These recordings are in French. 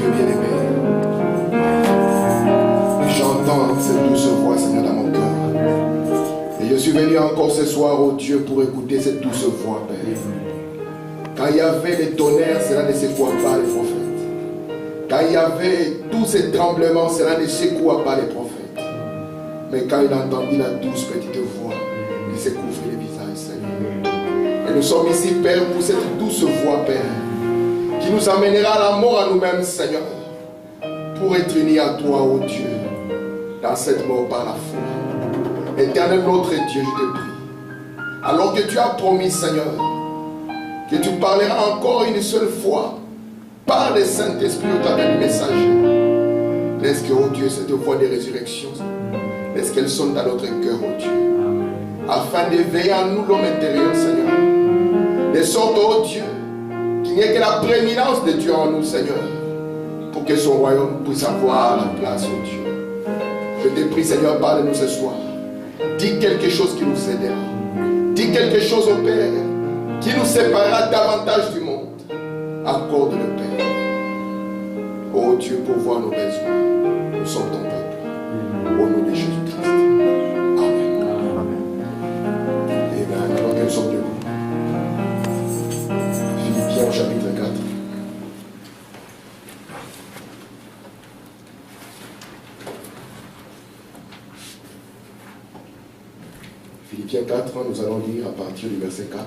Dieu bien-aimé. J'entends cette douce voix, Seigneur, dans mon cœur. Et je suis venu encore ce soir, oh Dieu, pour écouter cette douce voix, Père. Quand il y avait les tonnerres, cela ne secoua pas les prophètes. Quand il y avait tous ces tremblements, cela ne secoua pas les prophètes. Mais quand il entendit la douce petite voix, il s'est couvré les visages, Seigneur. Et nous sommes ici, Père, pour cette douce voix, Père, qui nous amènera à la mort à nous-mêmes, Seigneur, pour être unis à toi, ô Dieu, dans cette mort par la foi. Éternel notre Dieu, je te prie, alors que tu as promis, Seigneur, que tu parleras encore une seule fois par le Saint-Esprit au travers du messager. Laisse que, oh Dieu, cette voix de résurrection, laisse qu'elle sonne dans notre cœur, oh Dieu, afin d'éveiller en nous l'homme intérieur, Seigneur, de sorte, oh Dieu, qu'il n'y ait que la prééminence de Dieu en nous, Seigneur, pour que son royaume puisse avoir la place, oh Dieu. Je te prie, Seigneur, parle-nous ce soir. Dis quelque chose qui nous aidera. Dis quelque chose au Père qui nous séparera davantage du monde. Accorde-le, Père. Oh Dieu, pour voir nos besoins. Nous sommes ton peuple. Au nom de Jésus-Christ. Amen. Amen. Alors que nous sommes debout. Philippiens au chapitre 4. Philippiens 4, nous allons lire à partir du verset 4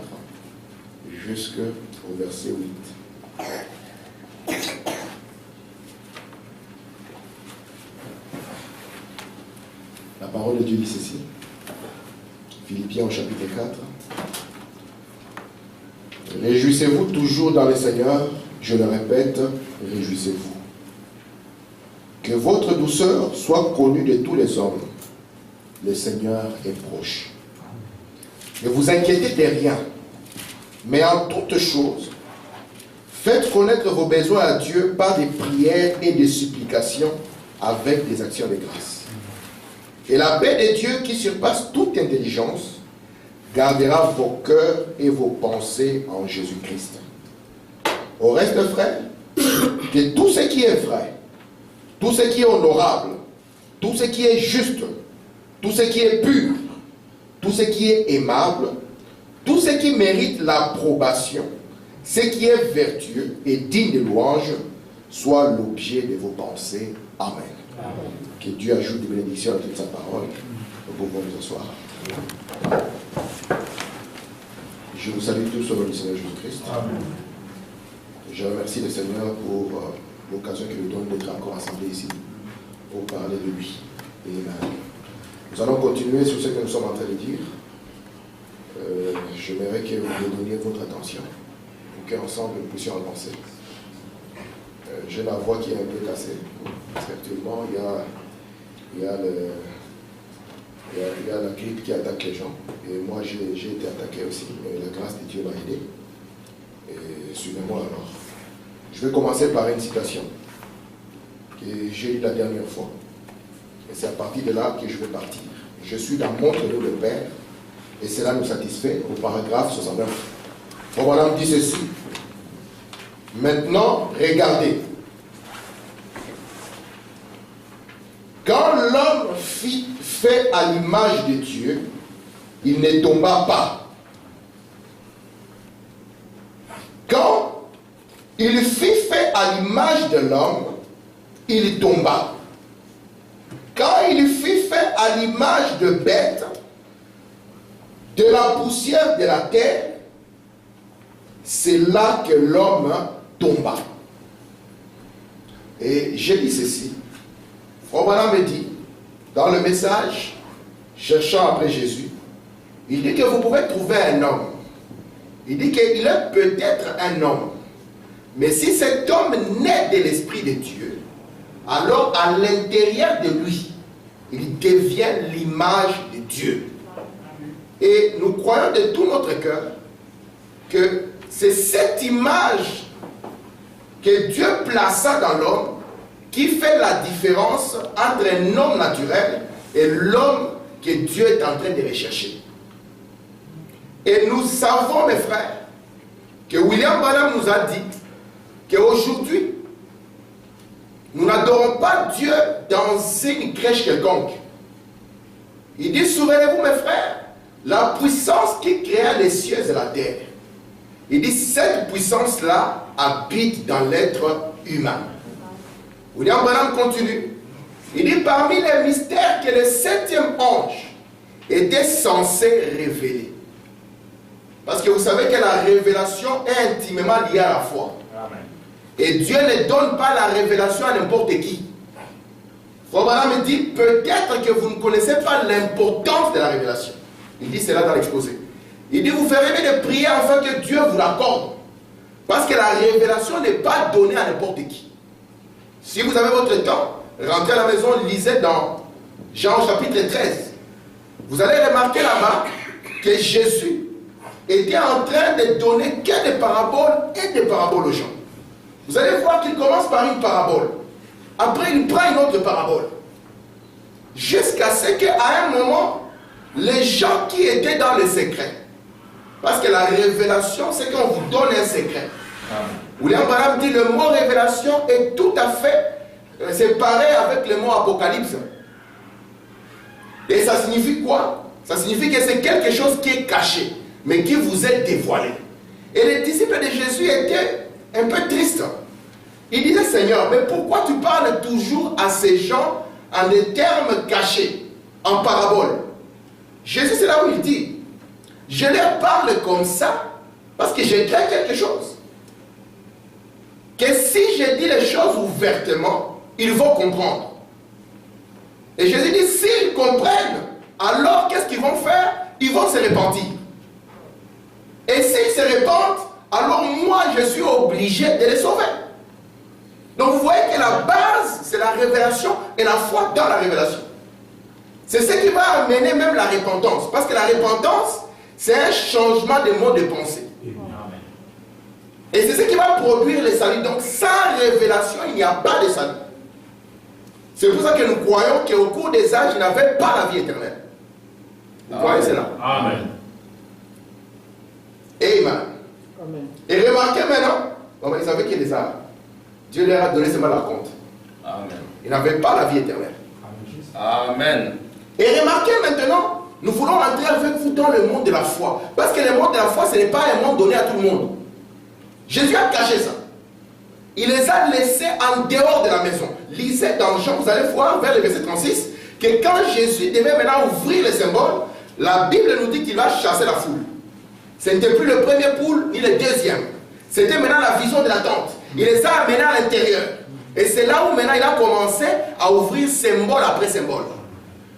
jusqu'au verset 8. La parole de Dieu dit ceci. Philippiens au chapitre 4. Réjouissez-vous toujours dans le Seigneur, je le répète, réjouissez-vous. Que votre douceur soit connue de tous les hommes. Le Seigneur est proche. Ne vous inquiétez de rien, mais en toutes choses, faites connaître vos besoins à Dieu par des prières et des supplications avec des actions de grâce. Et la paix de Dieu qui surpasse toute intelligence gardera vos cœurs et vos pensées en Jésus-Christ. Au reste, frères, que tout ce qui est vrai, tout ce qui est honorable, tout ce qui est juste, tout ce qui est pur, tout ce qui est aimable, tout ce qui mérite l'approbation, ce qui est vertueux et digne de louange, soit l'objet de vos pensées. Amen. Amen. Que Dieu ajoute des bénédictions à toute sa parole. Nous pouvons nous asseoir. Je vous salue tous au nom du Seigneur Jésus-Christ. Je remercie le Seigneur pour l'occasion qu'il nous donne d'être encore assemblés ici pour parler de lui. Amen. Nous allons continuer sur ce que nous sommes en train de dire. J'aimerais que vous me donniez votre attention pour qu'ensemble nous puissions avancer. J'ai la voix qui est un peu cassée. Parce qu'actuellement, il y a la grippe qui attaque les gens. Et moi, j'ai été attaqué aussi. Mais la grâce de Dieu m'a aidé. Et suivez-moi alors. Je vais commencer par une citation que j'ai lue la dernière fois. Et c'est à partir de là que je vais partir. Je suis dans montre-nous le Père, et cela nous satisfait au paragraphe 69. Bon, voilà, on dit ceci. Maintenant, regardez. Quand l'homme fit fait à l'image de Dieu, il ne tomba pas. Quand il fit fait à l'image de l'homme, il tomba. Quand il fut fait à l'image de bête, de la poussière de la terre, c'est là que l'homme tomba. Et j'ai dit ceci. Frère me dit, dans le message, cherchant après Jésus, il dit que vous pouvez trouver un homme. Il dit qu'il est peut-être un homme. Mais si cet homme naît de l'Esprit de Dieu, alors à l'intérieur de lui, il devient l'image de Dieu. Et nous croyons de tout notre cœur que c'est cette image que Dieu plaça dans l'homme qui fait la différence entre un homme naturel et l'homme que Dieu est en train de rechercher. Et nous savons, mes frères, que William Branham nous a dit qu'aujourd'hui, n'adorons pas Dieu dans une crèche quelconque. Il dit, souvenez-vous mes frères, la puissance qui créa les cieux et la terre. Il dit, cette puissance-là habite dans l'être humain. William Branham continue. Il dit, parmi les mystères que le 7e ange était censé révéler. Parce que vous savez que la révélation est intimement liée à la foi. Amen. Et Dieu ne donne pas la révélation à n'importe qui. Frère Branham dit, peut-être que vous ne connaissez pas l'importance de la révélation. Il dit cela dans l'exposé. Il dit, vous ferez mieux de prier afin que Dieu vous l'accorde. Parce que la révélation n'est pas donnée à n'importe qui. Si vous avez votre temps, rentrez à la maison, lisez dans Jean chapitre 13. Vous allez remarquer là-bas que Jésus était en train de donner que des paraboles et des paraboles aux gens. Vous allez voir qu'il commence par une parabole. Après, il prend une autre parabole. Jusqu'à ce qu'à un moment, les gens qui étaient dans le secret, parce que la révélation, c'est qu'on vous donne un secret. William Branham dit, le mot révélation est tout à fait séparé avec le mot apocalypse. Et ça signifie quoi? Ça signifie que c'est quelque chose qui est caché, mais qui vous est dévoilé. Et les disciples de Jésus étaient un peu tristes. Ils disaient, Seigneur, mais pourquoi tu parles toujours à ces gens en des termes cachés, en parabole? Jésus, c'est là où il dit, je leur parle comme ça parce que j'ai créé quelque chose. Que si je dis les choses ouvertement, ils vont comprendre. Et Jésus dit, s'ils comprennent, alors qu'est-ce qu'ils vont faire? Ils vont se repentir. Et s'ils se repentent, alors moi je suis obligé de les sauver. Donc vous voyez que la base, c'est la révélation et la foi dans la révélation. C'est ce qui va amener même la repentance. Parce que la repentance, c'est un changement de mode de pensée. Et c'est ce qui va produire le salut. Donc sans révélation, il n'y a pas de salut. C'est pour ça que nous croyons qu'au cours des âges, ils n'avaient pas la vie éternelle. Vous croyez cela? Amen. Amen. Amen. Et remarquez maintenant, ils savaient qu'il les a. Dieu leur a donné seulement la compte. Amen. Ils n'avaient pas la vie éternelle. Amen. Et remarquez maintenant, nous voulons entrer avec vous dans le monde de la foi. Parce que le monde de la foi, ce n'est pas un monde donné à tout le monde. Jésus a caché ça. Il les a laissés en dehors de la maison. Lisez dans Jean, vous allez voir vers le verset 36, que quand Jésus devait maintenant ouvrir les symboles, la Bible nous dit qu'il va chasser la foule. Ce n'était plus le premier poule, ni le deuxième. C'était maintenant la vision de la tente. Il les a amenés à l'intérieur. Et c'est là où maintenant il a commencé à ouvrir symbole après symbole.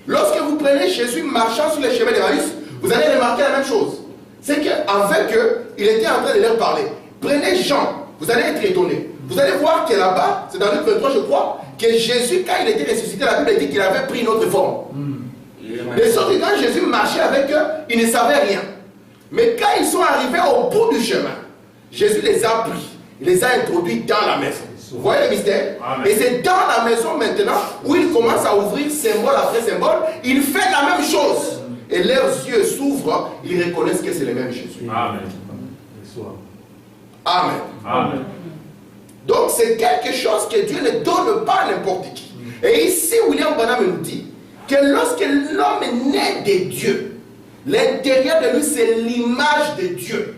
Lorsque vous prenez Jésus marchant sur les chemins d'Emmaüs, vous allez remarquer la même chose. C'est qu'avec eux, il était en train de leur parler. Prenez Jean, vous allez être étonnés. Vous allez voir que là-bas, c'est dans Luc 23 je crois, que Jésus, quand il était ressuscité, la Bible dit qu'il avait pris une autre forme. De sorte que quand Jésus marchait avec eux, ils ne savaient rien. Mais quand ils sont arrivés au bout du chemin, Jésus les a pris. Il les a introduits dans la maison. Vous voyez le mystère? Amen. Et c'est dans la maison maintenant où il commence à ouvrir symbole après symbole. Il fait la même chose. Et leurs yeux s'ouvrent. Ils reconnaissent que c'est le même Jésus. Amen. Amen. Amen. Donc c'est quelque chose que Dieu ne donne pas à n'importe qui. Et ici, William Branham nous dit que lorsque l'homme est né de Dieu, l'intérieur de lui, c'est l'image de Dieu.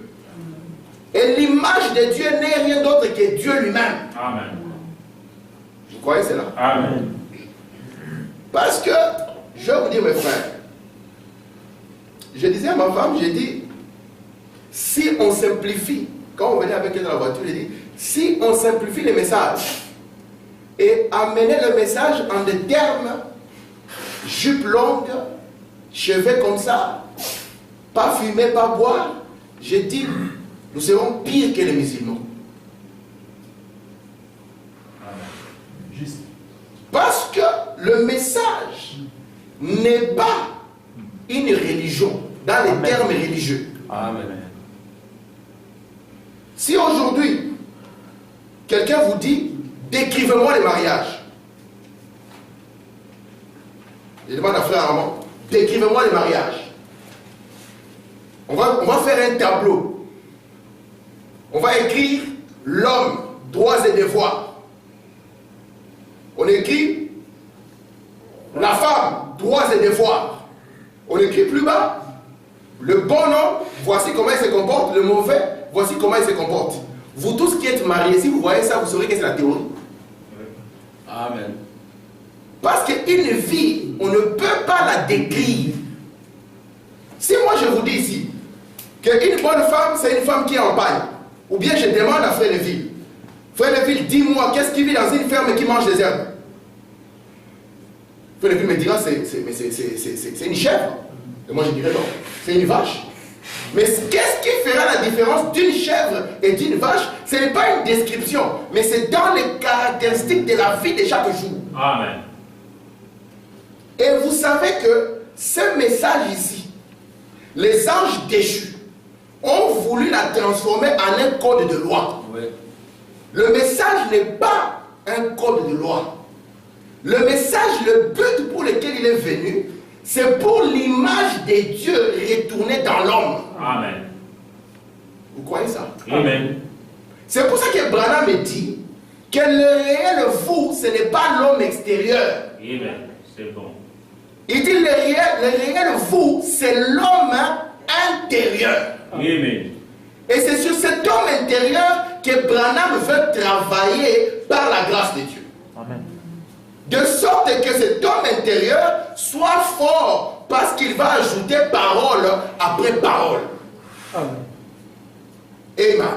Et l'image de Dieu n'est rien d'autre que Dieu lui-même. Amen. Vous croyez cela? Amen. Parce que, je vais vous dire mes frères, je disais à ma femme, j'ai dit, si on simplifie, quand on venait avec elle dans la voiture, j'ai dit, si on simplifie les messages et amener le message en des termes, jupe longue, cheveux comme ça, pas fumer, pas boire, j'ai dit, nous serons pires que les musulmans. Juste. Parce que le message n'est pas une religion dans les termes religieux. Amen. Si aujourd'hui, quelqu'un vous dit, décrivez-moi le mariage. Je demande à frère Armand, décrivez-moi le mariage. On va faire un tableau. On va écrire l'homme, droits et devoirs. on écrit la femme, droits et devoirs. On écrit plus bas, le bon homme, voici comment il se comporte, le mauvais, voici comment il se comporte. Vous tous qui êtes mariés, si vous voyez ça, vous saurez que c'est la théorie. Amen. Parce qu'une vie, on ne peut pas la décrire. Si moi je vous dis ici qu'une bonne femme, c'est une femme qui est en paille, ou bien je demande à Frère Neville, Frère Neville, dis-moi, qu'est-ce qui vit dans une ferme qui mange des herbes? Frère Neville me dira, c'est une chèvre. Et moi je dirais non, c'est une vache. Mais qu'est-ce qui fera la différence d'une chèvre et d'une vache? Ce n'est pas une description, mais c'est dans les caractéristiques de la vie de chaque jour. Amen. Et vous savez que ce message ici, les anges déchus ont voulu la transformer en un code de loi. Oui. Le message n'est pas un code de loi. Le message, le but pour lequel il est venu, c'est pour l'image de Dieu retournée dans l'homme. Amen. Vous croyez ça? Amen. C'est pour ça que Branham me dit que le réel vous, ce n'est pas l'homme extérieur. Amen. C'est bon. Il dit le réel vous, c'est l'homme intérieur. Amen. Et c'est sur cet homme intérieur que Branham veut travailler par la grâce de Dieu. Amen. De sorte que cet homme intérieur soit fort parce qu'il va ajouter parole après parole. Amen. Amen.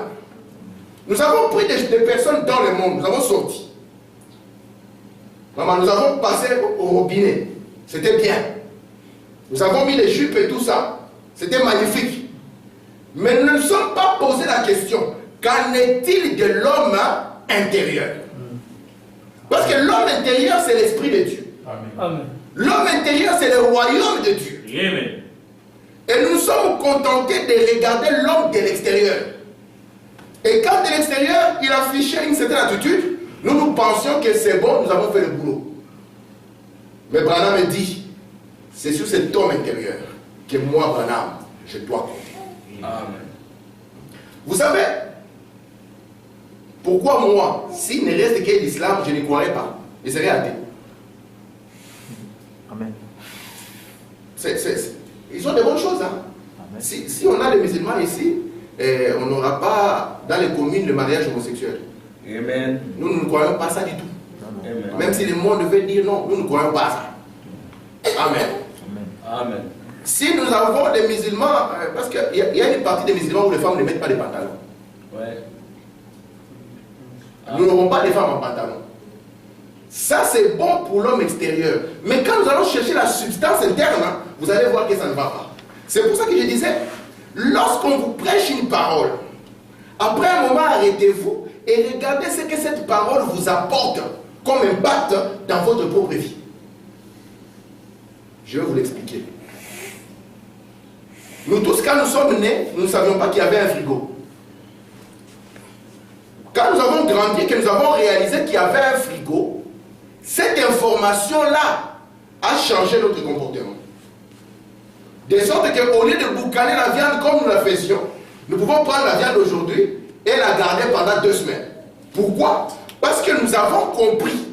Nous avons pris des personnes dans le monde, nous avons sorti. Maman, nous avons passé au robinet. C'était bien. Nous avons mis les jupes et tout ça. C'était magnifique. Mais nous ne nous sommes pas posé la question, qu'en est-il de l'homme intérieur? Parce que l'homme intérieur, c'est l'esprit de Dieu. Amen. L'homme intérieur, c'est le royaume de Dieu. Amen. Et nous nous sommes contentés de regarder l'homme de l'extérieur. Et quand de l'extérieur, il affichait une certaine attitude, nous pensions que c'est bon, nous avons fait le boulot. Mais Branham me dit, c'est sur cet homme intérieur que moi, Branham, je dois compter. Amen. Vous savez, pourquoi moi, s'il ne reste que l'islam, je ne croirais pas. Je serais athée. Amen. Ils ont de bonnes choses. Hein? Si on a des musulmans ici, on n'aura pas dans les communes le mariage homosexuel. Amen. Nous ne croyons pas ça du tout. Amen. Même si le monde veut dire non, nous ne croyons pas ça. Amen. Amen. Si nous avons des musulmans, parce qu'il y a une partie des musulmans où les femmes ne mettent pas de pantalons. Ouais. Nous n'aurons pas de femmes en pantalon. Ça, c'est bon pour l'homme extérieur. Mais quand nous allons chercher la substance interne, hein, vous allez voir que ça ne va pas. C'est pour ça que je disais, lorsqu'on vous prêche une parole, après un moment, arrêtez-vous et regardez ce que cette parole vous apporte comme impact dans votre propre vie. Je vais vous l'expliquer. Nous tous, quand nous sommes nés, nous ne savions pas qu'il y avait un frigo. Quand nous avons grandi et que nous avons réalisé qu'il y avait un frigo, cette information-là a changé notre comportement. De sorte qu'au lieu de boucaner la viande comme nous la faisions, nous pouvons prendre la viande aujourd'hui et la garder pendant 2 semaines. Pourquoi? Parce que nous avons compris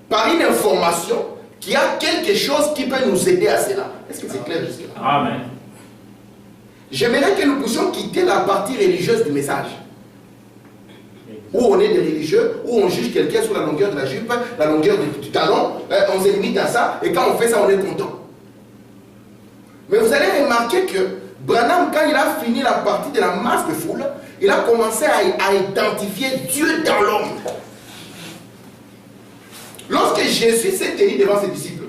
par une information qu'il y a quelque chose qui peut nous aider à cela. Est-ce que c'est clair jusque-là? Amen. J'aimerais que nous puissions quitter la partie religieuse du message. Où on est des religieux, où on juge quelqu'un sur la longueur de la jupe, la longueur du talon, on se limite à ça, et quand on fait ça, on est content. Mais vous allez remarquer que Branham, quand il a fini la partie de la masse de foule, il a commencé à identifier Dieu dans l'homme. Lorsque Jésus s'est tenu devant ses disciples,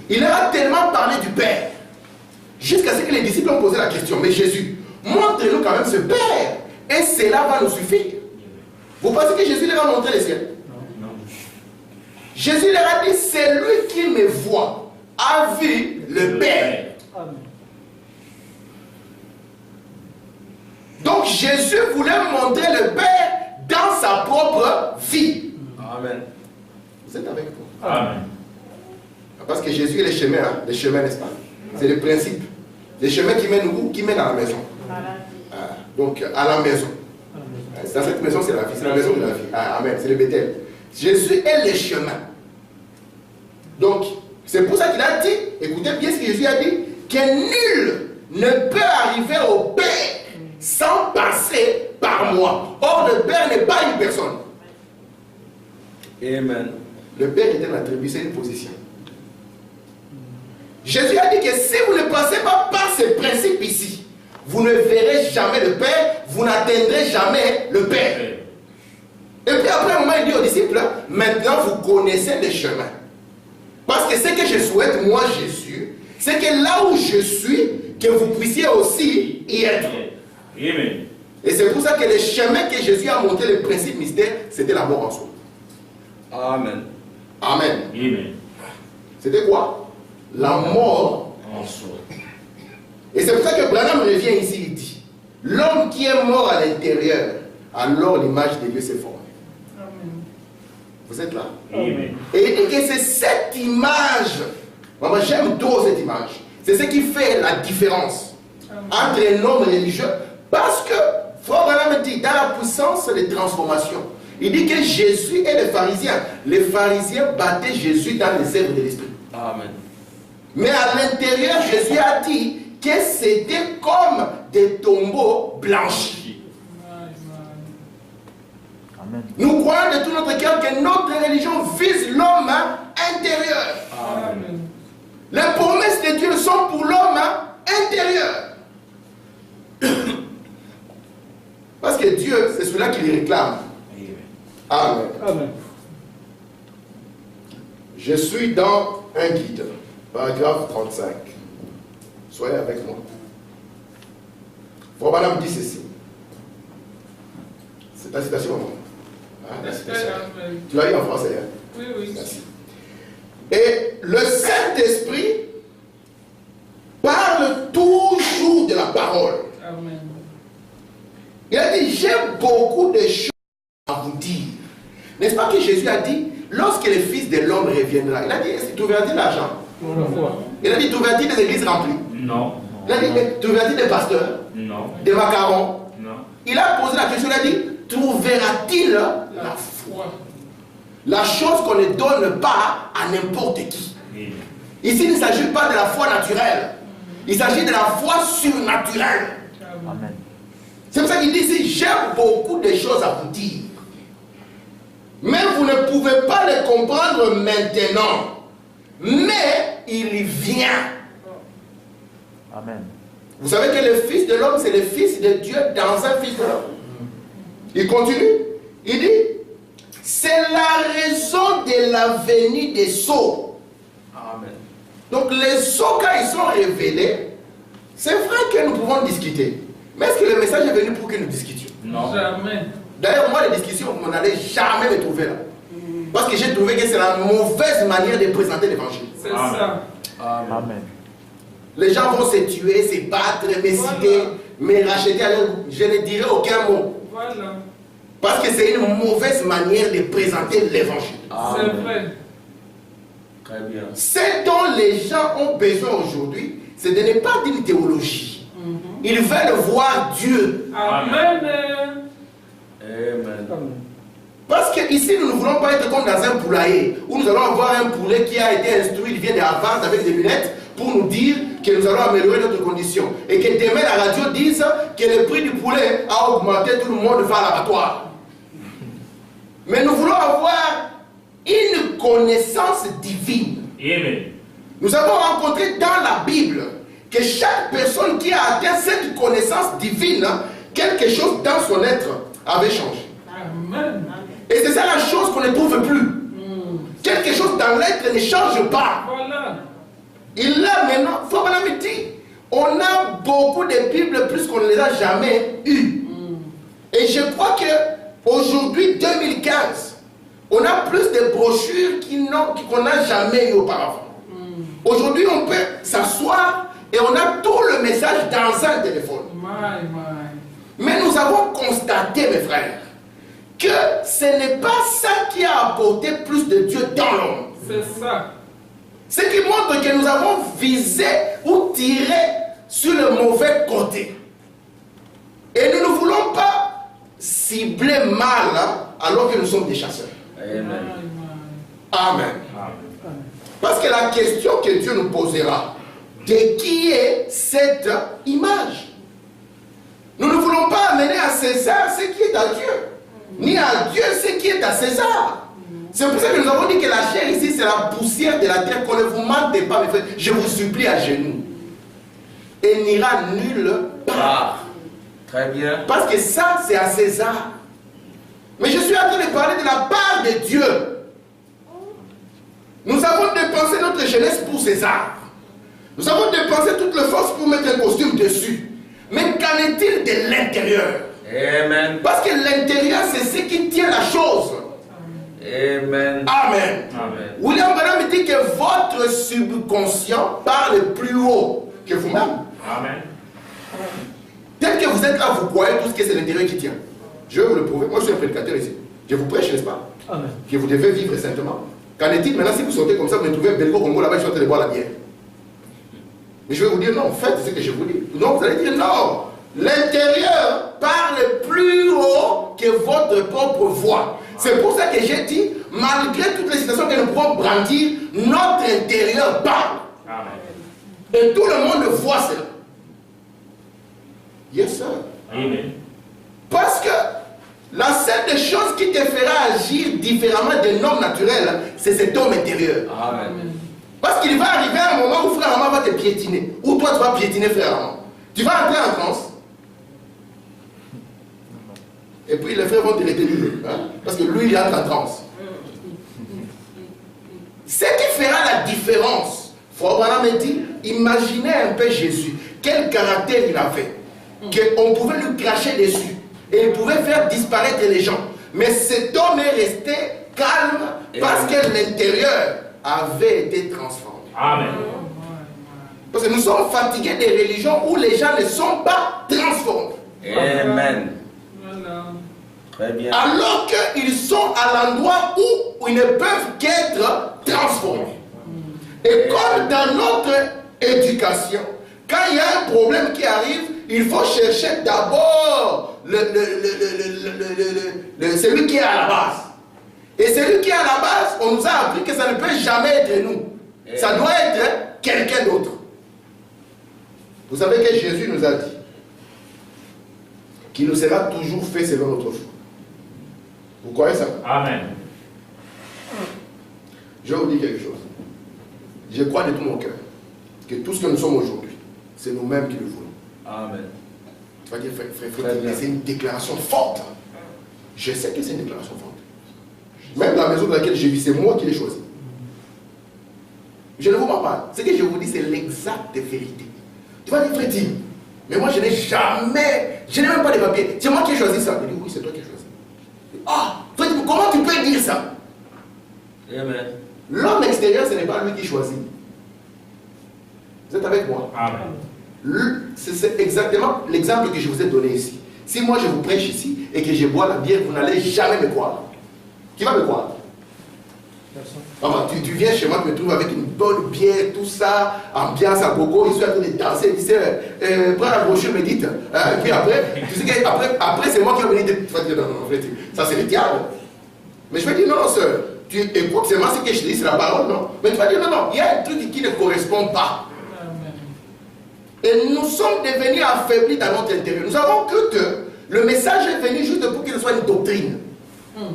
il leur a tellement parlé du Père, jusqu'à ce que les disciples ont posé la question, mais Jésus, montre-nous quand même ce Père, et cela va nous suffire. Vous pensez que Jésus leur a montré le ciel? Non. Jésus leur a dit, celui qui me voit a vu le Père. Amen. Donc Jésus voulait montrer le Père dans sa propre vie. Amen. Vous êtes avec moi? Amen. Parce que Jésus est le chemin, hein? Le chemin, n'est-ce pas? C'est le principe. Les chemins qui mènent où? Qui mènent à la maison. Donc à la maison. Dans cette maison, c'est la vie, c'est la maison de la vie. Amen, c'est le Bethel. Jésus est le chemin. Donc, c'est pour ça qu'il a dit, écoutez bien ce que Jésus a dit, que nul ne peut arriver au Père sans passer par moi. Or, le Père n'est pas une personne. Amen. Le Père est un attribut, c'est une position. Jésus a dit que si vous ne passez pas par ces principes ici, vous ne verrez jamais le Père, vous n'atteindrez jamais le Père. Et puis après un moment, il dit aux disciples, maintenant vous connaissez les chemins. Parce que ce que je souhaite, moi Jésus, c'est que là où je suis, que vous puissiez aussi y être. Amen. Et c'est pour ça que le chemin que Jésus a montré, le principe mystère, c'était la mort en soi. Amen. Amen. Amen. C'était quoi? La mort En soi. Et c'est pour ça que Branham revient ici, il dit, l'homme qui est mort à l'intérieur, alors l'image de Dieu s'est formée. Amen. Vous êtes là? Amen. Et il dit que c'est cette image, moi j'aime trop cette image, c'est ce qui fait la différence entre un homme religieux, parce que, Frère Branham dit, dans la puissance de transformation, il dit que Jésus et les pharisiens battaient Jésus dans les œuvres de l'esprit. Amen. Mais à l'intérieur, Jésus a dit que c'était comme des tombeaux blanchis. Amen. Nous croyons de tout notre cœur que notre religion vise l'homme intérieur. Amen. Les promesses de Dieu sont pour l'homme intérieur. Parce que Dieu, c'est celui-là qui les réclame. Amen. Amen. Je suis dans un guide, paragraphe 35. Soyez avec moi. Frère Branham dit ceci. C'est ta citation, non? Ah, la citation. Tu l'as eu en français, hein? Oui, oui. Merci. Et le Saint-Esprit parle toujours de la parole. Amen. Il a dit, j'ai beaucoup de choses à vous dire. N'est-ce pas que Jésus a dit, lorsque le Fils de l'homme reviendra, il a dit, trouveras-tu l'argent? Il a dit, trouveras-tu des églises remplies? Non. Il a dit, trouveras-tu des pasteurs? Non. Des macarons? Non. Il a posé la question, il a dit, trouvera-t-il la foi? La chose qu'on ne donne pas à n'importe qui. Amen. Ici, il ne s'agit pas de la foi naturelle. Il s'agit de la foi surnaturelle. Amen. C'est pour ça qu'il dit ici, j'ai beaucoup de choses à vous dire. Mais vous ne pouvez pas les comprendre maintenant. Mais il vient. Amen. Vous savez que le Fils de l'homme, c'est le Fils de Dieu dans un Fils de l'homme. Il continue. Il dit, c'est la raison de la venue des sceaux. Amen. Donc les sceaux, quand ils sont révélés, c'est vrai que nous pouvons discuter. Mais est-ce que le message est venu pour que nous discutions? Non. Jamais. D'ailleurs, moi, les discussions, vous n'allez jamais me trouver là. Parce que j'ai trouvé que c'est la mauvaise manière de présenter l'évangile. C'est Amen. ça. Amen. Amen. Les gens vont se tuer, se battre, me citer, me racheter. Je ne dirai aucun mot. Voilà. Parce que c'est une mauvaise manière de présenter l'évangile. C'est Amen. vrai. Très bien. Ce dont les gens ont besoin aujourd'hui, c'est de ne pas d'une théologie. Ils veulent voir Dieu. Amen. Amen. Parce qu'ici, nous ne voulons pas être comme dans un poulailler, où nous allons avoir un poulet qui a été instruit, il vient de l'avance avec des lunettes, pour nous dire que nous allons améliorer notre condition. Et que demain, la radio dise que le prix du poulet a augmenté, tout le monde va à l'abattoir. Mais nous voulons avoir une connaissance divine. Amen. Nous avons rencontré dans la Bible que chaque personne qui a atteint cette connaissance divine, quelque chose dans son être avait changé. Amen. Et c'est ça la chose qu'on ne trouve plus. Quelque chose dans l'être ne change pas. Voilà. Il a maintenant, Frère Branham dit, on a beaucoup de Bibles plus qu'on ne les a jamais eues. Et je crois que aujourd'hui, 2015, on a plus de brochures qu'on n'a jamais eu auparavant. Aujourd'hui, on peut s'asseoir et on a tout le message dans un téléphone. Mais nous avons constaté, mes frères, que ce n'est pas ça qui a apporté plus de Dieu dans l'homme. C'est ça. Ce qui montre que nous avons visé ou tiré sur le mauvais côté. Et nous ne voulons pas cibler mal alors que nous sommes des chasseurs. Amen. Amen. Amen. Parce que la question que Dieu nous posera, de qui est cette image? Nous ne voulons pas amener à César ce qui est à Dieu, ni à Dieu ce qui est à César. C'est pour ça que nous avons dit que la chair ici, c'est la poussière de la terre, qu'on ne vous mentez pas, mes frères. Je vous supplie à genoux. Elle n'ira nulle part. Très bien. Parce que ça, c'est à César. Mais je suis en train de parler de la part de Dieu. Nous avons dépensé notre jeunesse pour César. Nous avons dépensé toute la force pour mettre un costume dessus. Mais qu'en est-il de l'intérieur? Amen. Parce que l'intérieur, c'est ce qui tient la chose. Amen. Amen. Amen. William Branham dit que votre subconscient parle plus haut que vous-même. Amen. Tel que vous êtes là, vous croyez tout ce que c'est l'intérieur qui tient. Je vais vous le prouver. Moi, je suis un prédicateur ici. Je vous prêche, n'est-ce pas? Amen. Que vous devez vivre saintement. Qu'en est-il maintenant si vous sortez comme ça, vous me trouvez un Belgo Congo là-bas, je suis en train de boire la bière? Mais je vais vous dire non, faites ce que je vous dis. Donc vous allez dire non. L'intérieur parle plus haut que votre propre voix. C'est pour ça que j'ai dit, malgré toutes les situations que nous pouvons brandir, notre intérieur parle. Amen. Et tout le monde voit cela. Yes, sir. Amen. Parce que la seule des choses qui te fera agir différemment d'un homme naturel, c'est cet homme intérieur. Amen. Parce qu'il va arriver un moment où frère Armand va te piétiner. Ou toi, tu vas piétiner frère Armand. Tu vas entrer en transe. Et puis les frères vont te retenir. Hein? Parce que lui, il entre en transe. Ce qui fera la différence, Frère Branham me dit, imaginez un peu Jésus. Quel caractère il avait. Qu'on pouvait lui cracher dessus. Et il pouvait faire disparaître les gens. Mais cet homme est resté calme parce que l'intérieur avait été transformé. Amen. Parce que nous sommes fatigués des religions où les gens ne sont pas transformés. Amen. Voilà. Très bien. Alors qu'ils sont à l'endroit où ils ne peuvent qu'être transformés. Et comme dans notre éducation, quand il y a un problème qui arrive, il faut chercher d'abord celui qui est à la base. Et celui qui est à la base, on nous a appris que ça ne peut jamais être nous. Ça doit être quelqu'un d'autre. Vous savez que Jésus nous a dit qu'il nous sera toujours fait selon notre foi. Vous croyez ça? Amen. Je vais vous dire quelque chose. Je crois de tout mon cœur que tout ce que nous sommes aujourd'hui, c'est nous-mêmes qui le voulons. Amen. Tu vas dire, frère, Très bien. c'est une déclaration forte. Je sais que c'est une déclaration forte. Même la maison dans laquelle je vis, c'est moi qui l'ai choisi. Je ne vous mens pas. Ce que je vous dis, c'est l'exacte vérité. Tu vas dire, frère, dis, mais moi je n'ai jamais, je n'ai même pas de papier. C'est moi qui ai choisi ça. Je dis, oui, c'est toi qui as choisi. Ah, frère, comment tu peux dire ça? Amen. L'homme extérieur, ce n'est pas lui qui choisit. Vous êtes avec moi? Amen. C'est exactement l'exemple que je vous ai donné ici. Si moi je vous prêche ici et que je bois la bière, vous n'allez jamais me croire. Qui va me croire? Enfin, tu viens chez moi, tu me trouves avec une bonne bière, tout ça, ambiance à gogo, ils sont en train de danser, tu sais, prends la brochure, médite. Hein, et puis après, tu sais qu'après c'est moi qui vais venir, tu vas dire non, non, ça c'est le diable. Mais je vais dire non, sœur, tu écoutes seulement ce que je dis, c'est la parole, non? Mais tu vas dire non, non, il y a un truc qui ne correspond pas. Et nous sommes devenus affaiblis dans notre intérieur. Nous avons cru que le message est venu juste pour qu'il soit une doctrine.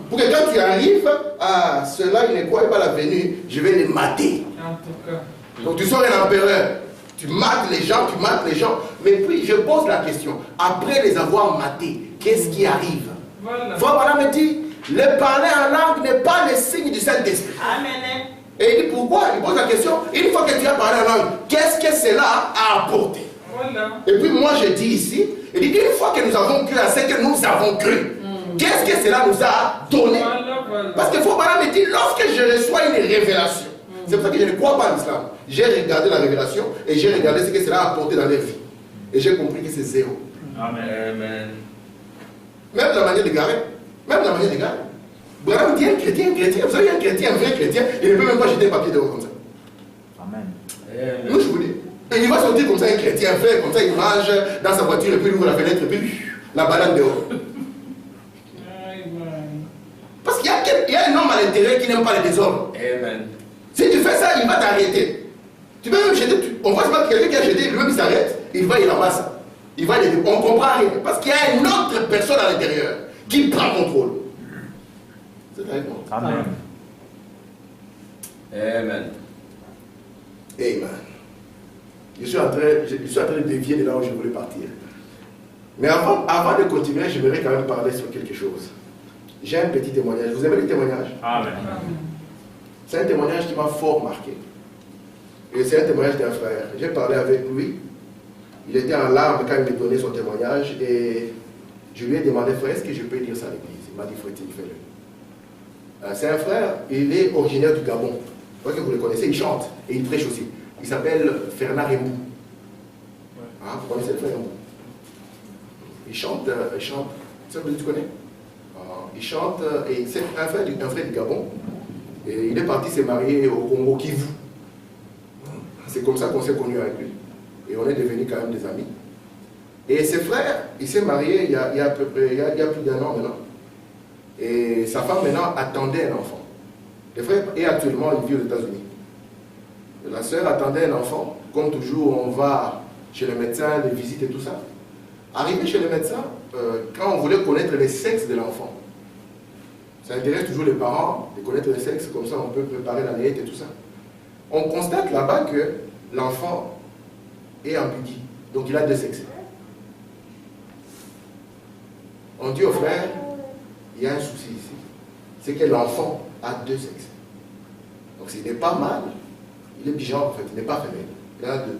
Pour que quand tu arrives, ah, ceux-là, ils ne croient pas la venue, je vais les mater. En tout cas. Donc tu sors un empereur, tu mates les gens, Mais puis je pose la question, après les avoir matés, qu'est-ce qui arrive? Voilà. Voilà me dit, le parler en langue n'est pas le signe du Saint-Esprit. Amen. Et il dit pourquoi? Il pose la question, une fois que tu as parlé en langue, qu'est-ce que cela a apporté? Voilà. Et puis moi je dis ici, il dit une fois que nous avons cru à ce que nous avons cru, qu'est-ce que cela nous a donné? Voilà. Parce qu'il faut me dire, lorsque je reçois une révélation, c'est pour ça que je ne crois pas en l'islam. J'ai regardé la révélation et j'ai regardé ce que cela a apporté dans leur vie. Et j'ai compris que c'est zéro. Amen. Amen. Même la manière de garer. Branham dit un chrétien, vous savez, un chrétien, un vrai chrétien, il ne peut même pas jeter un papier dehors comme ça. Amen. Amen. Nous, je vous dis. Et il va sortir comme ça, un chrétien, un frère, comme ça, il mange dans sa voiture, et puis il ouvre la fenêtre, et puis la banane dehors. Parce qu'il y a un homme à l'intérieur qui n'aime pas le désordre. Amen. Si tu fais fais ça, il va t'arrêter. Tu peux même jeter, on voit pas quelqu'un qui a jeté, lui-même il s'arrête, il va, il ramasse. Il va, on ne comprend rien. Parce qu'il y a une autre personne à l'intérieur qui prend contrôle. C'est avec moi. Amen. Amen. Amen. Je suis en train de dévier de là où je voulais partir. Mais avant de continuer, j'aimerais quand même parler sur quelque chose. J'ai un petit témoignage. Vous aimez les témoignages? Amen. C'est un témoignage qui m'a fort marqué. Et c'est un témoignage d'un frère. J'ai parlé avec lui. Il était en larmes quand il m'a donné son témoignage. Et je lui ai demandé, frère, est-ce que je peux dire ça à l'église? Il m'a dit, frère, fais-le. C'est un frère, il est originaire du Gabon. Je crois que vous le connaissez, il chante et il prêche aussi. Il s'appelle Fernand Rembou. Ah, vous connaissez le frère Rembou? Il chante. Ça, tu connais? Il chante, et c'est un frère du Gabon. Et il est parti se marier au Congo Kivu. C'est comme ça qu'on s'est connus avec lui. Et on est devenus quand même des amis. Et ses frères, il s'est marié il y a à peu près, il y a plus d'un an maintenant. Et sa femme maintenant attendait un enfant. Le frère est actuellement, il vit aux États-Unis. La sœur attendait un enfant. Comme toujours, on va chez le médecin, les visites et tout ça. Arrivé chez le médecin, quand on voulait connaître le sexe de l'enfant, ça intéresse toujours les parents de connaître le sexe, comme ça on peut préparer la layette et tout ça. On constate là-bas que l'enfant est ambigu, donc il a deux sexes. On dit au frère, il y a un souci ici, c'est que l'enfant a deux sexes. Donc s'il n'est pas mâle, il est bigenre en fait, il n'est pas femelle, il en a deux.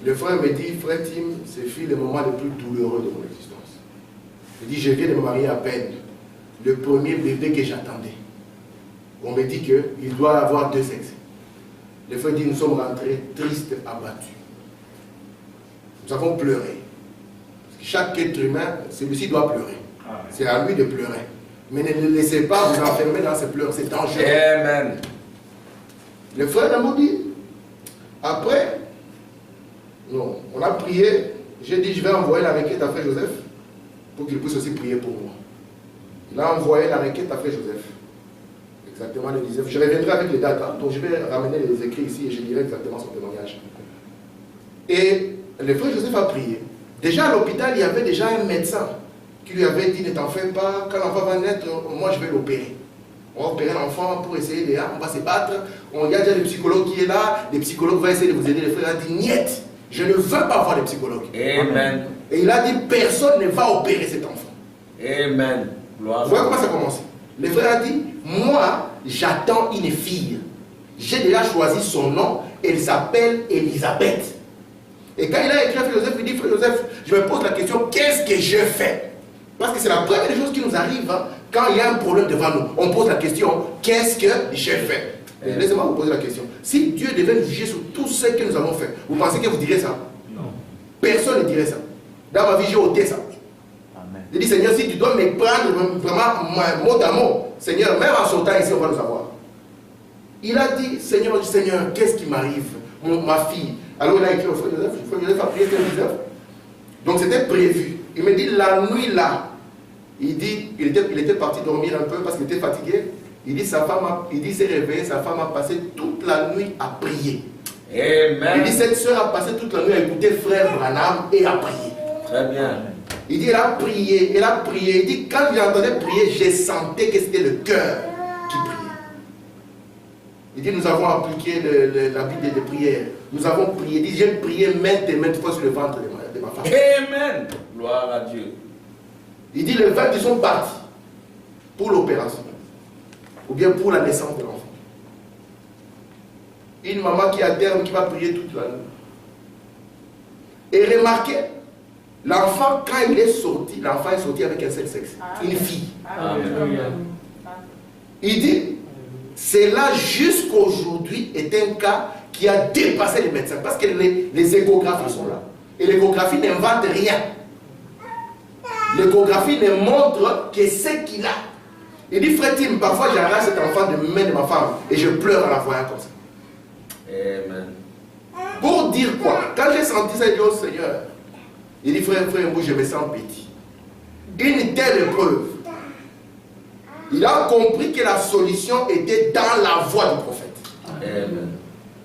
Le frère me dit, frère Tim, ce fut le moment le plus douloureux de mon existence. Il dit, je viens de me marier à peine. Le premier bébé que j'attendais. On me dit qu'il doit avoir deux sexes. Le frère dit, nous sommes rentrés tristes, abattus. Nous avons pleuré. Parce que chaque être humain, celui-ci doit pleurer. C'est à lui de pleurer. Mais ne le laissez pas vous enfermer dans ses pleurs, c'est dangereux. Amen. Le frère m'a dit, après, non, on a prié. J'ai dit, je vais envoyer la requête à frère Joseph pour qu'il puisse aussi prier pour moi. Il a envoyé la requête à frère Joseph. Exactement le 19. Je reviendrai avec les dates, hein, donc je vais ramener les écrits ici et je lirai exactement son témoignage. Et le frère Joseph a prié. Déjà à l'hôpital, il y avait déjà un médecin qui lui avait dit, ne t'en fais pas, quand l'enfant va naître, moi je vais l'opérer. On va opérer l'enfant pour essayer de... On va se battre. Il y a déjà le psychologue qui est là. Les psychologues vont essayer de vous aider. Le frère a dit, niet, je ne veux pas voir les psychologues. Amen. Et il a dit, personne ne va opérer cet enfant. Amen. Gloire. Vous voyez comment ça commence? Le frère a dit, moi, j'attends une fille. J'ai déjà choisi son nom. Elle s'appelle Elisabeth. Et quand il a écrit à Frère Joseph, il dit, Frère Joseph, je me pose la question, qu'est-ce que je fais? Parce que c'est la première chose qui nous arrive hein, quand il y a un problème devant nous. On pose la question, qu'est-ce que je fais? Laissez-moi vous poser la question. Si Dieu devait nous juger sur tout ce que nous avons fait, vous pensez que vous direz ça? Non. Personne ne dirait ça. Dans ma vie, j'ai ôté ça. Amen. Je dis, Seigneur, si tu dois me prendre vraiment mot à mot, Seigneur, même en sautant ici, on va le savoir. Il a dit, Seigneur, qu'est-ce qui m'arrive? Ma fille. Alors il a écrit au frère Joseph, le frère Joseph a prié frère Joseph. Donc c'était prévu. Il me dit, la nuit là, il dit, il était parti dormir un peu parce qu'il était fatigué. Il dit, il s'est réveillé, sa femme a passé toute la nuit à prier. Amen. Il dit, cette soeur a passé toute la nuit à écouter frère Branham et à prier. Très bien. Il dit, elle a prié. Il dit, quand j'entendais prier, je sentais que c'était le cœur qui priait. Il dit, nous avons appliqué la Bible de prière. Nous avons prié. Il dit, j'ai prié maintes et maintes fois sur le ventre de ma femme. Amen. Gloire à Dieu. Il dit, les 20 ils sont partis pour l'opération. Ou bien pour la naissance de l'enfant. Une maman qui est à terme, qui va prier toute la nuit. Et remarquez, l'enfant, quand il est sorti, l'enfant est sorti avec un seul sexe. Une fille. Il dit, c'est là jusqu'aujourd'hui est un cas qui a dépassé les médecins. Parce que les échographies sont là. Et l'échographie n'invente rien. L'échographie ne montre que ce qu'il a. Il dit, frère Tim, parfois j'arrache cet enfant de main de ma femme et je pleure en la voyant comme ça. Amen. Pour dire quoi? Quand j'ai senti ça, il dit, oh Seigneur, il dit, frère, je me sens petit. Une telle épreuve Il a compris que la solution était dans la voix du prophète. Amen.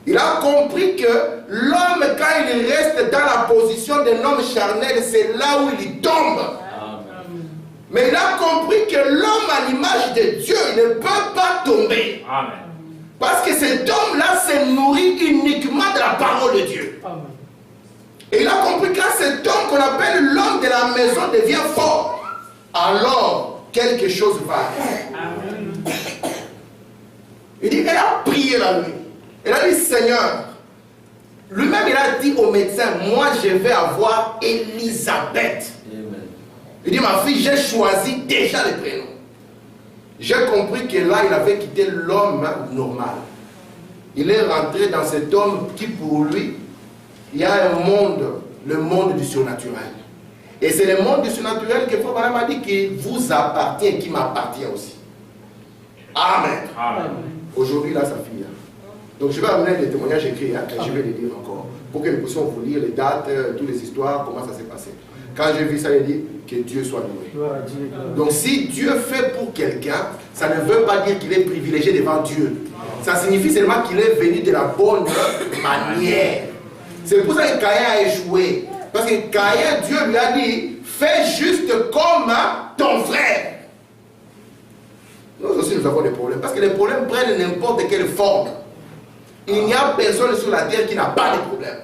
Il a compris que l'homme, quand il reste dans la position d'un homme charnel, c'est là où il tombe. Amen. Mais il a compris que l'homme à l'image de Dieu, il ne peut pas tomber. Amen. Parce que cet homme-là se nourrit uniquement de la parole de Dieu. Et il a compris que quand cet homme qu'on appelle l'homme de la maison devient fort, alors quelque chose va. Il dit, elle a prié la nuit. Elle a dit, Seigneur, lui-même il a dit au médecin, moi je vais avoir Élisabeth. Amen. Il dit, ma fille, j'ai choisi déjà le prénom. J'ai compris que là, il avait quitté l'homme normal. Il est rentré dans cet homme qui, pour lui, il y a un monde, le monde du surnaturel. Et c'est le monde du surnaturel que Frère Branham a dit qui vous appartient et qui m'appartient aussi. Amen. Amen. Aujourd'hui, là, ça finit. Donc, je vais amener des témoignages écrits, et je vais les dire encore, pour que nous puissions vous lire les dates, toutes les histoires, comment ça s'est passé. Quand j'ai vu ça, il dit que Dieu soit loué. Donc, si Dieu fait pour quelqu'un, ça ne veut pas dire qu'il est privilégié devant Dieu. Ça signifie seulement qu'il est venu de la bonne manière. C'est pour ça que Caïn a échoué. Parce que Caïn, Dieu lui a dit, fais juste comme ton frère. Nous aussi, nous avons des problèmes. Parce que les problèmes prennent n'importe quelle forme. Il n'y a personne sur la terre qui n'a pas de problème.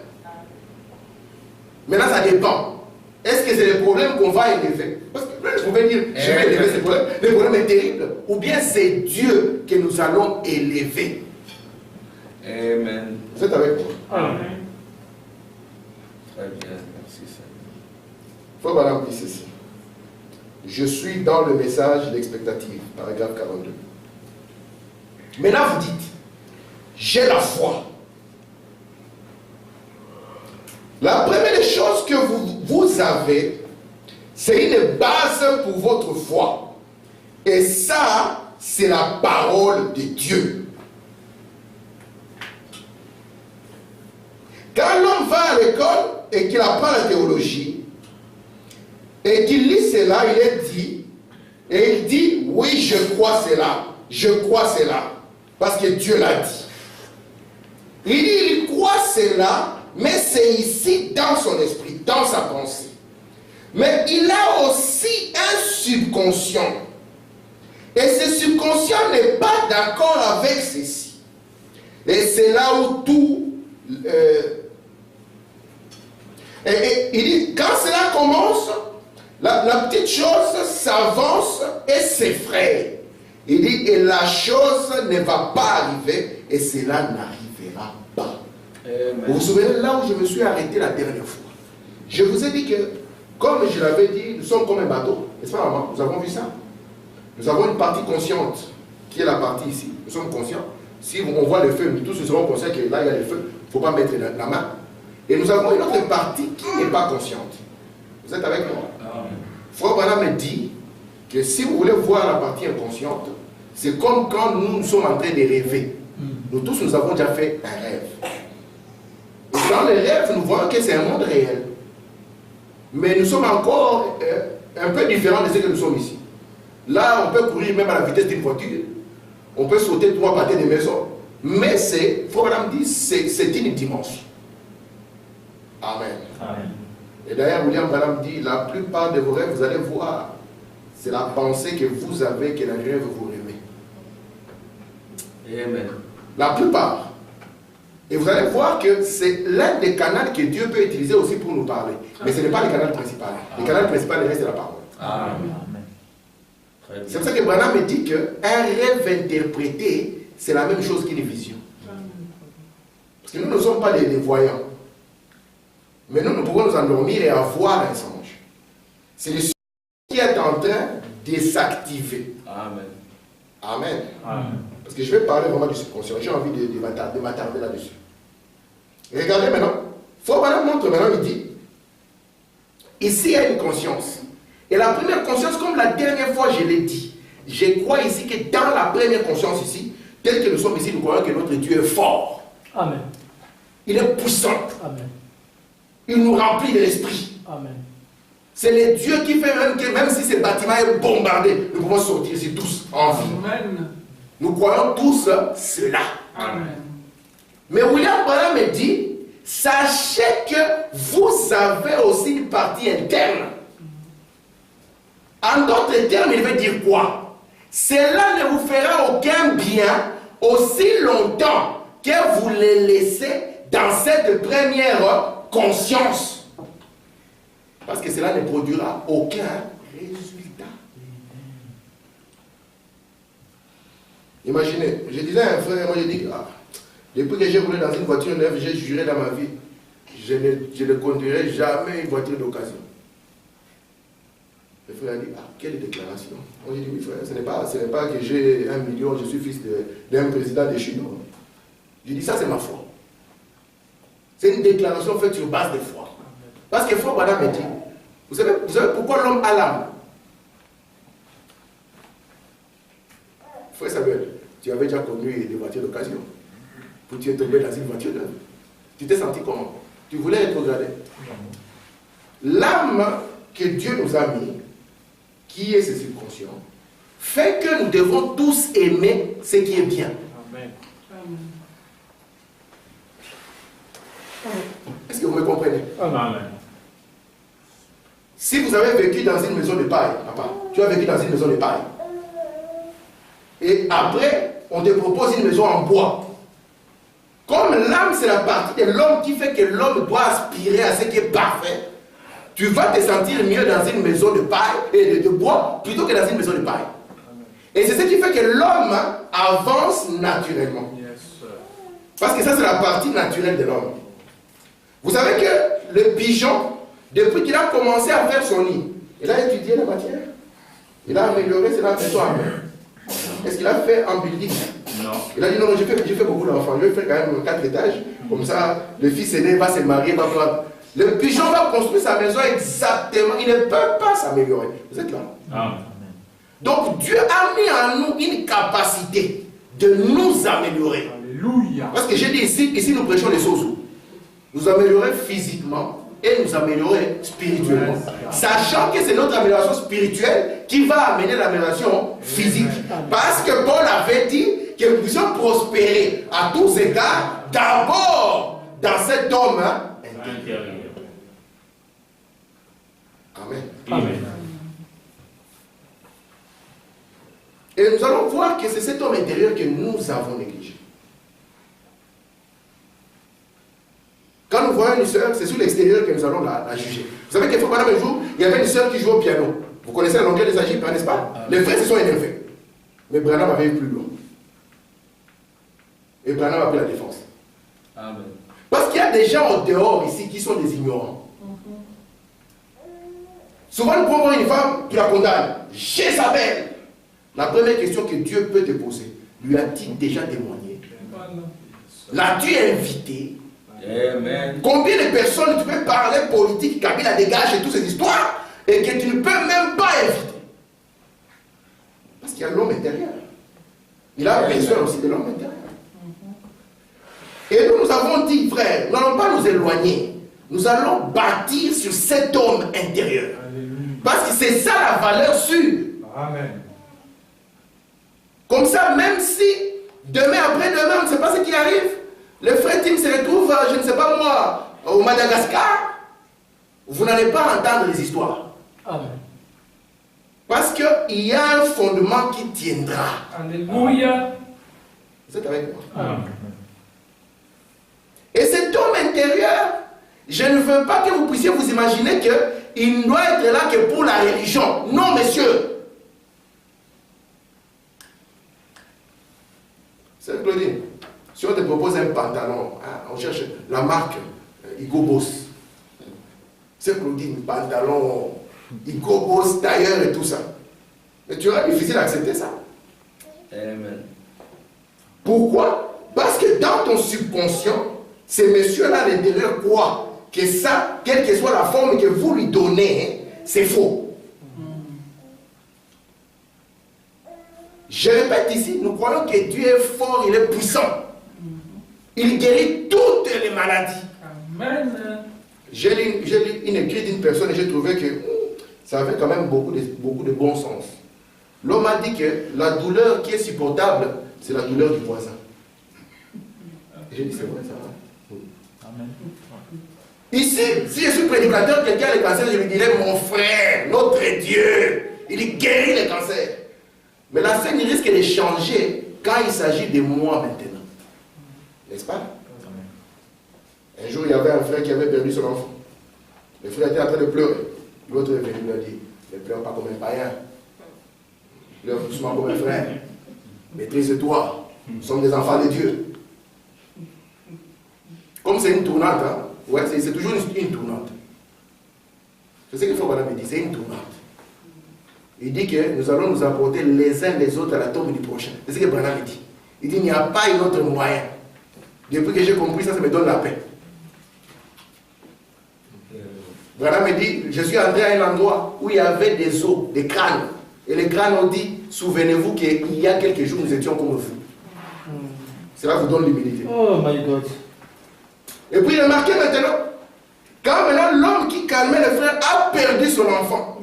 Maintenant, ça dépend. Est-ce que c'est le problème qu'on va élever? Parce que vous pouvez dire, je vais élever ce problème. Le problème est terrible. Ou bien c'est Dieu que nous allons élever. Amen. Vous êtes avec moi? Amen. Très bien. Merci Seigneur. Frère Branham dit ceci. Je suis dans le message d'expectative, paragraphe 42. Maintenant vous dites, j'ai la foi. La première des choses que vous avez, c'est une base pour votre foi. Et ça, c'est la parole de Dieu. Quand l'homme va à l'école et qu'il apprend la théologie, et qu'il lit cela, il est dit, et il dit, oui, je crois cela, je crois cela, parce que Dieu l'a dit. Il dit, il croit cela, mais c'est ici dans son esprit, dans sa pensée. Mais il a aussi un subconscient. Et ce subconscient n'est pas d'accord avec ceci. Et c'est là où tout... il dit, quand cela commence, la petite chose s'avance et s'effraie. Il dit, et la chose ne va pas arriver, et cela n'arrivera pas. Amen. Vous vous souvenez là où je me suis arrêté la dernière fois? Je vous ai dit que, comme je l'avais dit, nous sommes comme un bateau. N'est-ce pas, maman? Nous avons vu ça. Nous avons une partie consciente, qui est la partie ici. Nous sommes conscients. Si on voit le feu, nous tous nous serons conscients que là, il y a le feu. Il ne faut pas mettre la main. Et nous avons une autre partie qui n'est pas consciente. Vous êtes avec moi? Frère Branham me dit que si vous voulez voir la partie inconsciente, c'est comme quand nous sommes en train de rêver. Nous tous, nous avons déjà fait un rêve. Et dans les rêves, nous voyons que c'est un monde réel. Mais nous sommes encore un peu différents de ce que nous sommes ici. Là, on peut courir même à la vitesse d'une voiture. On peut sauter 3 pâtés de maison. Mais c'est, Frère Branham dit, c'est une dimension. Amen. Amen. Et d'ailleurs, William Branham dit, la plupart de vos rêves, vous allez voir, c'est la pensée que vous avez que le rêve vous remet. Amen. La plupart. Et vous allez voir que c'est l'un des canaux que Dieu peut utiliser aussi pour nous parler. Mais ce n'est pas le canal principal. Le canal principal reste la parole. Amen. Amen. Très bien. C'est pour ça que Branham me dit qu'un rêve interprété, c'est la même chose qu'une vision. Parce que nous ne sommes pas des voyants. Mais nous pouvons nous endormir et avoir un songe. C'est le songe qui est en train de s'activer. Amen. Amen. Amen. Parce que je vais parler vraiment du subconscient. J'ai envie de m'attarder là-dessus. Regardez maintenant. Frère Branham montre maintenant, il dit, ici il y a une conscience. Et la première conscience, comme la dernière fois je l'ai dit, je crois ici que dans la première conscience ici, tel que nous sommes ici, nous croyons que notre Dieu est fort. Amen. Il est puissant. Amen. Il nous remplit de l'esprit. Amen. C'est le Dieu qui fait même que même si ce bâtiment est bombardé, nous pouvons sortir ici tous en vie. Amen. Nous croyons tous cela. Amen. Mais William Branham dit, sachez que vous avez aussi une partie interne. En d'autres termes, il veut dire quoi? Cela ne vous fera aucun bien aussi longtemps que vous les laissez dans cette première conscience. Parce que cela ne produira aucun résultat. Imaginez, je disais à un frère, moi je dis, depuis que j'ai roulé dans une voiture neuve, j'ai juré dans ma vie, je ne conduirai jamais une voiture d'occasion. Le frère a dit, quelle déclaration? Moi j'ai dit, oui frère, ce n'est pas que j'ai 1 million, je suis fils d'un président des Chinois. Je dis, ça c'est ma foi. C'est une déclaration faite sur base de foi. Parce que foi, madame me dit, vous savez pourquoi l'homme a l'âme? Frère Samuel, tu avais déjà conduit des voitures d'occasion. Tu es tombé dans une voiture neuve. Tu t'es senti comment? Tu voulais être regardé. L'âme que Dieu nous a mis, qui est ce subconscient, fait que nous devons tous aimer ce qui est bien. Amen. Est-ce que vous me comprenez? Amen. Si vous avez vécu dans une maison de paille, papa, tu as vécu dans une maison de paille, et après, on te propose une maison en bois. Comme l'âme, c'est la partie de l'homme qui fait que l'homme doit aspirer à ce qui est parfait, tu vas te sentir mieux dans une maison de paille et de bois plutôt que dans une maison de paille. Et c'est ce qui fait que l'homme avance naturellement. Parce que ça, c'est la partie naturelle de l'homme. Vous savez que le pigeon, depuis qu'il a commencé à faire son nid, il a étudié la matière. Il a amélioré sa maison à main. Est-ce qu'il a fait un building? Non. Il a dit non, j'ai fait beaucoup d'enfants. Je vais faire quand même 4 étages. Comme ça, le fils aîné va se marier. Le pigeon va construire sa maison exactement. Il ne peut pas s'améliorer. Vous êtes là? Amen. Donc Dieu a mis en nous une capacité de nous améliorer. Alléluia. Parce que j'ai dit ici nous prêchons les choses. Nous améliorer physiquement et nous améliorer spirituellement. Sachant que c'est notre amélioration spirituelle qui va amener l'amélioration physique. Parce que Paul avait dit que nous puissions prospérer à tous égards, d'abord dans cet homme intérieur. Amen. Amen. Et nous allons voir que c'est cet homme intérieur que nous avons négligé. Quand nous voyons une sœur, c'est sur l'extérieur que nous allons la juger. Vous savez qu'il faut pendant un jour, il y avait une sœur qui jouait au piano. Vous connaissez la longueur des Égyptes, n'est-ce pas? Les frères se sont énervés. Mais Branham avait eu plus loin. Et Branham a pris la défense. Amen. Parce qu'il y a des gens au dehors ici qui sont des ignorants. Souvent, nous pouvons voir une femme, tu la condamnes. Jézabel. La première question que Dieu peut te poser, lui a-t-il déjà témoigné? L'as-tu invité? Amen. Combien de personnes tu peux parler politique, Kabila dégage et toutes ces histoires, et que tu ne peux même pas inviter? Parce qu'il y a l'homme intérieur. Il a besoin aussi de l'homme intérieur. Et nous avons dit, frère, nous n'allons pas nous éloigner. Nous allons bâtir sur cet homme intérieur. Parce que c'est ça la valeur sûre. Amen. Comme ça, même si demain, après-demain, on ne sait pas ce qui arrive, le frère Tim se retrouve, je ne sais pas moi, au Madagascar, vous n'allez pas entendre les histoires. Amen. Parce qu'il y a un fondement qui tiendra. Alléluia. Vous êtes avec moi? Amen. Et cet homme intérieur, je ne veux pas que vous puissiez vous imaginer qu'il ne doit être là que pour la religion. Non, monsieur. C'est Claudine. Si on te propose un pantalon, on cherche la marque Hugo Boss. C'est Claudine, pantalon Hugo Boss, tailleur et tout ça. Mais tu auras difficile à accepter ça. Amen. Pourquoi? Parce que dans ton subconscient, ces messieurs-là à l'intérieur croient que ça, quelle que soit la forme que vous lui donnez, c'est faux. Je répète ici, nous croyons que Dieu est fort, il est puissant. Il guérit toutes les maladies. Amen. J'ai lu une écrite d'une personne et j'ai trouvé que ça avait quand même beaucoup de bon sens. L'homme a dit que la douleur qui est supportable, c'est la douleur du voisin. J'ai dit, c'est vrai ça. Amen. Ici, si je suis prédicateur, quelqu'un a le cancer, je lui dirais, mon frère, notre Dieu, il guérit les cancers. Mais la scène risque de changer quand il s'agit de moi maintenant. N'est-ce pas? Un jour, il y avait un frère qui avait perdu son enfant. Le frère était en train de pleurer. L'autre est venu lui a dit, ne pleure pas comme un païen. Pleure doucement comme un frère. Maîtrise-toi. Nous sommes des enfants de Dieu. Comme c'est une tournante, hein? Ouais, c'est toujours une tournante. C'est ce qu'il faut me dire, c'est une tournante. Il dit que nous allons nous apporter les uns les autres à la tombe du prochain. C'est ce que Branham dit. Il dit, il n'y a pas un autre moyen. Depuis que j'ai compris ça, ça me donne la paix. Branham dit, je suis entré à un endroit où il y avait des os, des crânes. Et les crânes ont dit, souvenez-vous qu'il y a quelques jours, nous étions comme vous. Cela vous donne l'humilité. Oh my God. Et puis remarquez maintenant, quand maintenant l'homme qui calmait le frère a perdu son enfant,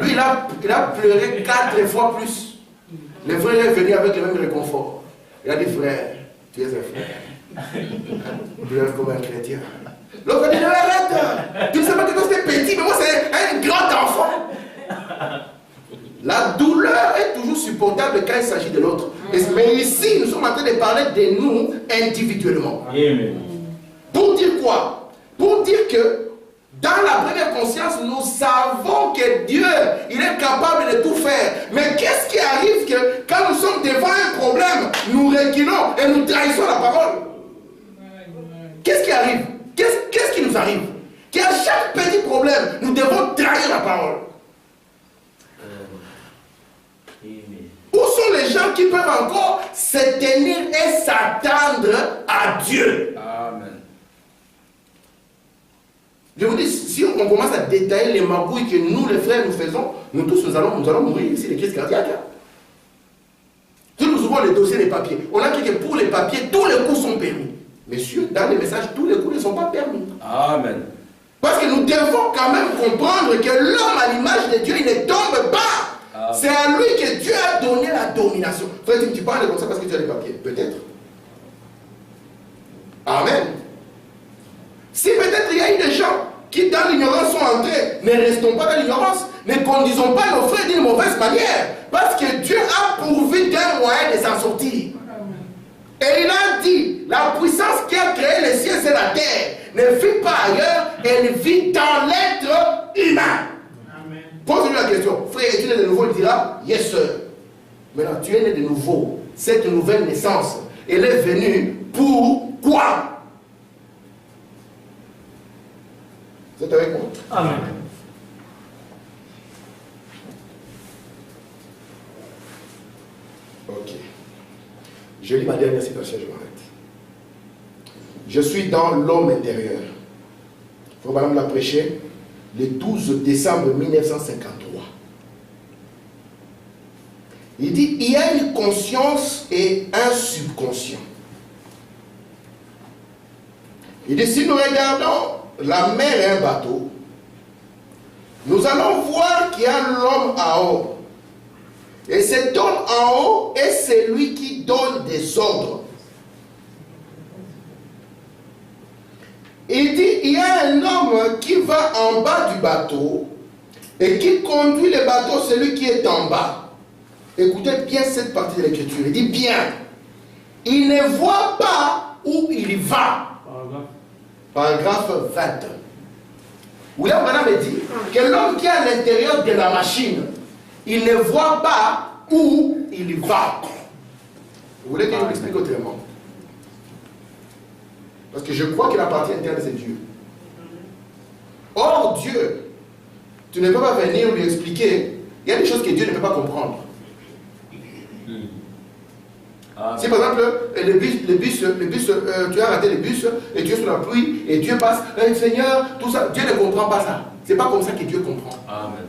lui il a pleuré 4 fois plus. Le frère est venu avec le même réconfort. Il a dit, frère, tu es un frère. Pleure comme un chrétien. L'autre a dit, arrête, tu ne sais pas que toi c'était petit, mais moi c'est un grand enfant. La douleur est toujours supportable quand il s'agit de l'autre. Mais ici, nous sommes en train de parler de nous individuellement. Amen. Pour dire quoi? Pour dire que dans la première conscience, nous savons que Dieu, il est capable de tout faire. Mais qu'est-ce qui arrive que quand nous sommes devant un problème, nous reculons et nous trahissons la parole? Qu'est-ce qui arrive? Qu'est-ce qui nous arrive? Qu'à chaque petit problème, nous devons trahir la parole. Où sont les gens qui peuvent encore se tenir et s'attendre à Dieu? Amen. Je vous dis, si on commence à détailler les magouilles que nous, les frères, nous faisons, nous tous, nous allons mourir ici, les crises cardiaques. Si nous ouvrons les dossiers des papiers, on a dit que pour les papiers, tous les coups sont permis. Messieurs, dans les messages, tous les coups ne sont pas permis. Amen. Parce que nous devons quand même comprendre que l'homme à l'image de Dieu, il ne tombe pas. Amen. C'est à lui que Dieu a donné la domination. Frère, tu parles comme ça parce que tu as les papiers. Peut-être. Amen. Si peut-être il y a eu des gens qui dans l'ignorance sont entrés, ne restons pas dans l'ignorance, ne conduisons pas nos frères d'une mauvaise manière, parce que Dieu a pourvu d'un moyen de s'en sortir. Et il a dit, la puissance qui a créé les cieux et la terre ne vit pas ailleurs, elle vit dans l'être humain. Pose-lui la question, frère, es-tu né de nouveau? Il dira, yes sir. Maintenant, tu es né de nouveau. Cette nouvelle naissance, elle est venue pour quoi? Vous êtes avec moi? Amen. Ok. Je lis ma dernière citation, je m'arrête. Je suis dans l'homme intérieur. Frère Madame l'a prêché le 12 décembre 1953. Il dit, il y a une conscience et un subconscient. Il dit, si nous regardons la mer et un bateau, nous allons voir qu'il y a l'homme en haut. Et cet homme en haut est celui qui donne des ordres. Il dit, il y a un homme qui va en bas du bateau et qui conduit le bateau, celui qui est en bas. Écoutez bien cette partie de l'écriture. Il dit bien, il ne voit pas où il va. Paragraphe 20. William Branham dit que l'homme qui est à l'intérieur de la machine, il ne voit pas où il va. Vous voulez que je vous explique autrement? Parce que je crois que la partie interne, c'est Dieu. Or, Dieu, tu ne peux pas venir lui expliquer. Il y a des choses que Dieu ne peut pas comprendre. Si par exemple, le bus, tu as raté le bus et tu es sous la pluie et Dieu passe, Seigneur, tout ça, Dieu ne comprend pas ça. C'est pas comme ça que Dieu comprend. Amen.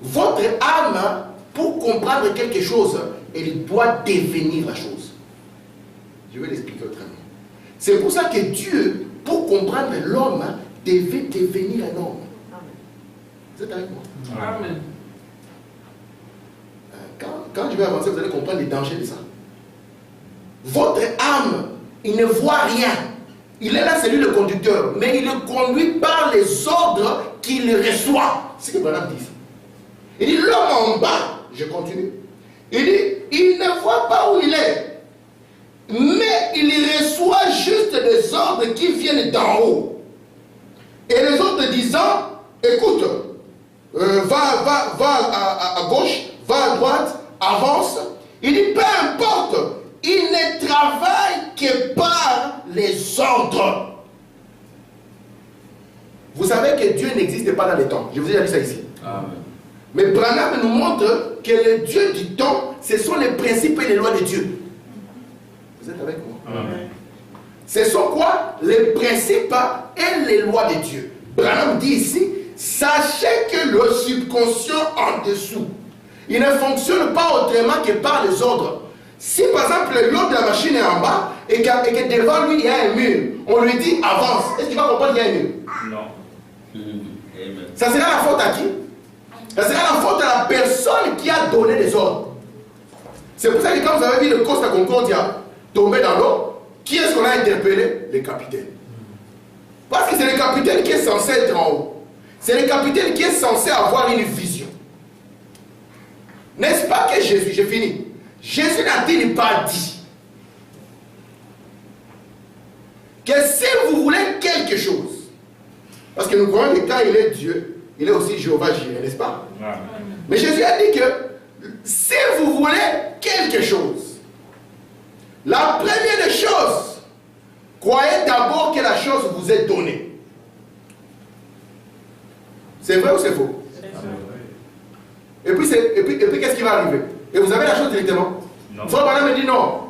Votre âme, pour comprendre quelque chose, elle doit devenir la chose. Je vais l'expliquer autrement. C'est pour ça que Dieu, pour comprendre l'homme, devait devenir un homme. Vous êtes avec moi? Amen. Quand je vais avancer, vous allez comprendre les dangers de ça. Votre âme, il ne voit rien. Il est là, c'est lui le conducteur, mais il le conduit par les ordres qu'il reçoit. C'est ce que Branham dit. Il dit, l'homme en bas, je continue. Il dit, il ne voit pas où il est, mais il reçoit juste des ordres qui viennent d'en haut. Et les autres disant, écoute, va à gauche, va à droite, avance. Il dit, peu importe, il ne travaille que par les ordres. Vous savez que Dieu n'existe pas dans les temps. Je vous ai déjà dit ça ici. Amen. Mais Branham nous montre que le Dieu du temps, ce sont les principes et les lois de Dieu. Vous êtes avec moi? Amen. Ce sont quoi? Les principes et les lois de Dieu. Branham dit ici, sachez que le subconscient en dessous, il ne fonctionne pas autrement que par les ordres. Si par exemple l'ordre de la machine est en bas et que devant lui il y a un mur, on lui dit avance, est-ce qu'il va comprendre qu'il y a un mur? Non. Amen. Ça sera la faute à qui? Ça sera la faute à la personne qui a donné les ordres. C'est pour ça que quand vous avez vu le Costa Concordia tomber dans l'eau, qui est-ce qu'on a interpellé? Le capitaine. Parce que c'est le capitaine qui est censé être en haut. C'est le capitaine qui est censé avoir une vision. N'est-ce pas que Jésus, j'ai fini. Jésus n'a-t-il pas dit que si vous voulez quelque chose, parce que nous croyons que quand il est Dieu, il est aussi Jéhovah Jireh, n'est-ce pas? Amen. Mais Jésus a dit que si vous voulez quelque chose, la première des choses, croyez d'abord que la chose vous est donnée. C'est vrai ou c'est faux? Et puis qu'est-ce qui va arriver? Et vous avez la chose directement? Non. Frère Branham me dit non.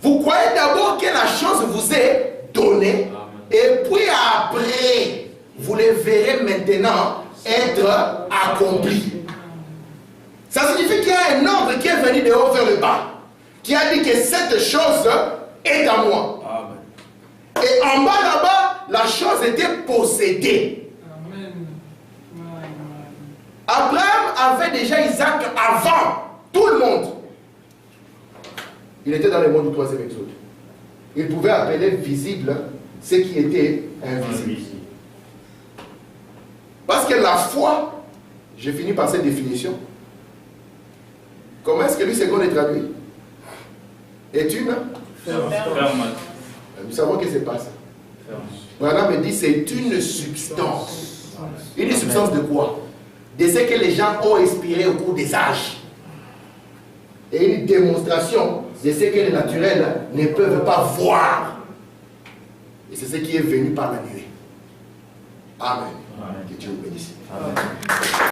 Vous croyez d'abord que la chose vous est donnée. Et puis après, vous les verrez maintenant être accomplis. Ça signifie qu'il y a un ordre qui est venu de haut vers le bas, qui a dit que cette chose est à moi. Amen. Et en bas là-bas, la chose était possédée. Amen. Abraham avait déjà Isaac avant tout le monde. Il était dans le monde du troisième exode. Il pouvait appeler visible ce qui était invisible. Parce que la foi, j'ai fini par cette définition. Comment est-ce que lui, c'est qu'on est traduit? Est une? Ferme. Nous savons que c'est pas ça. Ferme. Branham me dit c'est une substance. Une substance de quoi? De ce que les gens ont inspiré au cours des âges. Et une démonstration de ce que les naturels ne peuvent pas voir. Et c'est ce qui est venu par la nuée. Amen. Amen. Que Dieu vous bénisse. Amen.